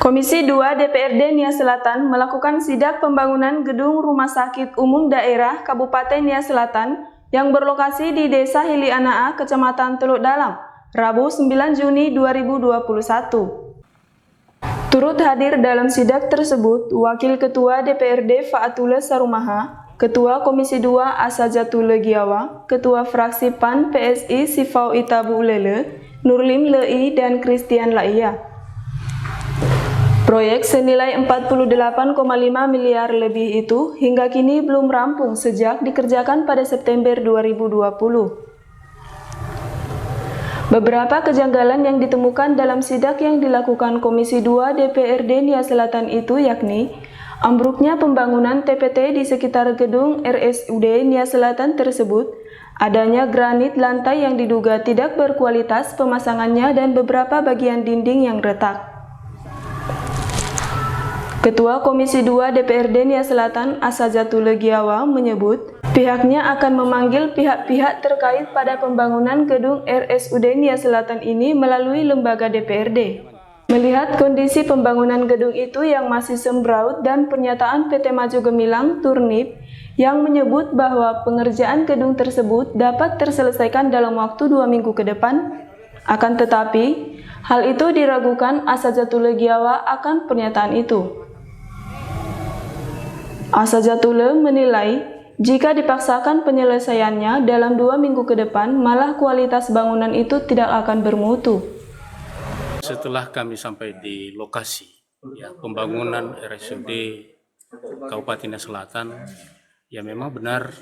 Komisi 2 DPRD Nia Selatan melakukan sidak pembangunan gedung Rumah Sakit Umum Daerah Kabupaten Nia Selatan yang berlokasi di Desa Hilianaa, Kecamatan Teluk Dalam, Rabu 9 Juni 2021. Turut hadir dalam sidak tersebut Wakil Ketua DPRD Faatullah Sarumaha, Ketua Komisi 2 Asajatul Legiawa, Ketua Fraksi PAN PSI Sifau Itabu Ulele, Nurlim Lei, dan Christian Laia. Proyek senilai 48,5 miliar lebih itu hingga kini belum rampung sejak dikerjakan pada September 2020. Beberapa kejanggalan yang ditemukan dalam sidak yang dilakukan Komisi 2 DPRD Nia Selatan itu yakni ambruknya pembangunan TPT di sekitar gedung RSUD Nia Selatan tersebut, adanya granit lantai yang diduga tidak berkualitas pemasangannya dan beberapa bagian dinding yang retak. Ketua Komisi 2 DPRD Nia Selatan Asajatul Legiawa menyebut pihaknya akan memanggil pihak-pihak terkait pada pembangunan gedung RSUD Nia Selatan ini melalui lembaga DPRD. Melihat kondisi pembangunan gedung itu yang masih sembraut dan pernyataan PT Maju Gemilang Turnip yang menyebut bahwa pengerjaan gedung tersebut dapat terselesaikan dalam waktu 2 minggu ke depan, akan tetapi hal itu diragukan Asajatul Legiawa akan pernyataan itu. Asajatul menilai jika dipaksakan penyelesaiannya dalam 2 minggu ke depan, malah kualitas bangunan itu tidak akan bermutu. Setelah kami sampai di lokasi pembangunan RSUD Kabupaten Nia Selatan, ya memang benar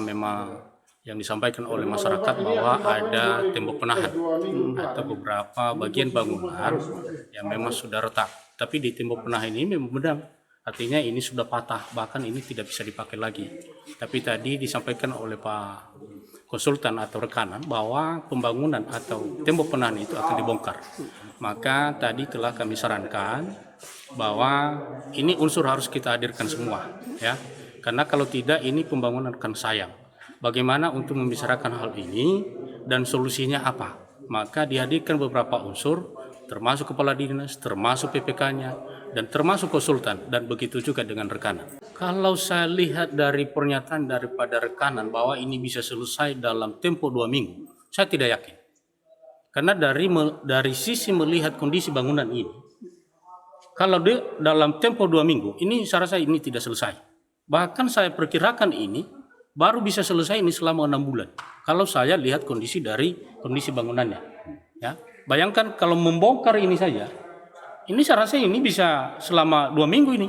memang yang disampaikan oleh masyarakat bahwa ada tembok penahan atau beberapa bagian bangunan yang memang sudah retak. Tapi di tembok penahan ini memang benar. Artinya ini sudah patah, bahkan ini tidak bisa dipakai lagi. Tapi tadi disampaikan oleh Pak konsultan atau rekanan bahwa pembangunan atau tembok penahan itu akan dibongkar. Maka tadi telah kami sarankan bahwa ini unsur harus kita hadirkan semua, ya. Karena kalau tidak ini pembangunan akan sayang. Bagaimana untuk membicarakan hal ini dan solusinya apa? Maka dihadirkan beberapa unsur, termasuk kepala dinas, termasuk PPK-nya, dan termasuk konsultan, dan begitu juga dengan rekanan. Kalau saya lihat dari pernyataan daripada rekanan bahwa ini bisa selesai dalam tempo 2 minggu, saya tidak yakin. Karena dari sisi melihat kondisi bangunan ini, kalau dalam tempo 2 minggu, ini saya rasa ini tidak selesai. Bahkan saya perkirakan ini baru bisa selesai ini selama 6 bulan. Kalau saya lihat kondisi bangunannya. Ya. Bayangkan kalau membongkar ini saja, ini saya rasa ini bisa selama 2 minggu ini,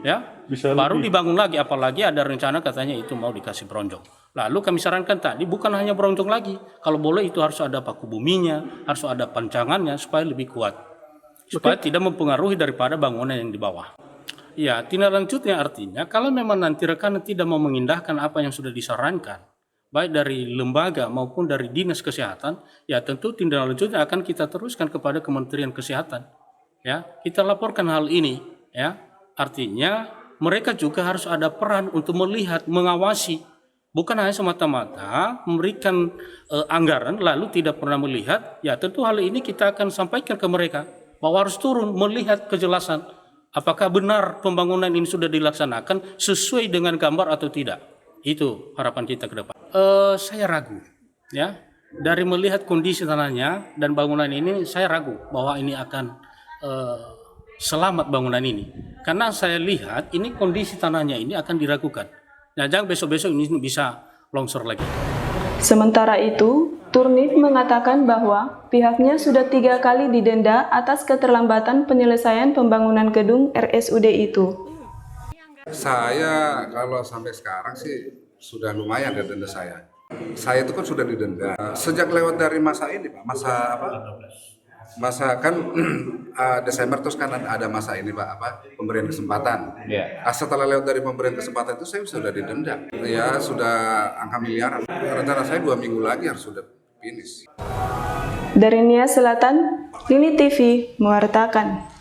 ya. Bisa baru lebih dibangun lagi, apalagi ada rencana katanya itu mau dikasih bronjong. Lalu kami sarankan tadi bukan hanya bronjong lagi, kalau boleh itu harus ada paku buminya, harus ada pancangannya supaya lebih kuat, supaya tidak mempengaruhi daripada bangunan yang di bawah. Ya, tindak lanjutnya artinya kalau memang nanti rekanan tidak mau mengindahkan apa yang sudah disarankan, baik dari lembaga maupun dari dinas kesehatan, ya tentu tindak lanjutnya akan kita teruskan kepada Kementerian Kesehatan. Ya, kita laporkan hal ini, ya. Artinya mereka juga harus ada peran untuk melihat, mengawasi, bukan hanya semata-mata memberikan anggaran lalu tidak pernah melihat. Ya, tentu hal ini kita akan sampaikan ke mereka bahwa harus turun melihat kejelasan apakah benar pembangunan ini sudah dilaksanakan sesuai dengan gambar atau tidak. Itu harapan kita ke depan. Saya ragu, ya, dari melihat kondisi tanahnya dan bangunan ini, saya ragu bahwa ini akan selamat bangunan ini, karena saya lihat ini kondisi tanahnya ini akan diragukan. Nah, jangan besok-besok ini bisa longsor lagi. Sementara itu, Turnip mengatakan bahwa pihaknya sudah 3 kali didenda atas keterlambatan penyelesaian pembangunan gedung RSUD itu. Saya kalau sampai sekarang sih sudah lumayan ya denda saya. Saya itu kan sudah didenda sejak lewat dari masa ini, Pak. Masa kan Desember terus kan ada masa ini, Pak, pemberian kesempatan. Setelah lewat dari pemberian kesempatan itu saya sudah didenda. Ya sudah angka miliaran. Rencana saya 2 minggu lagi harus sudah finish. Dari Nia Selatan, Lini TV mewartakan.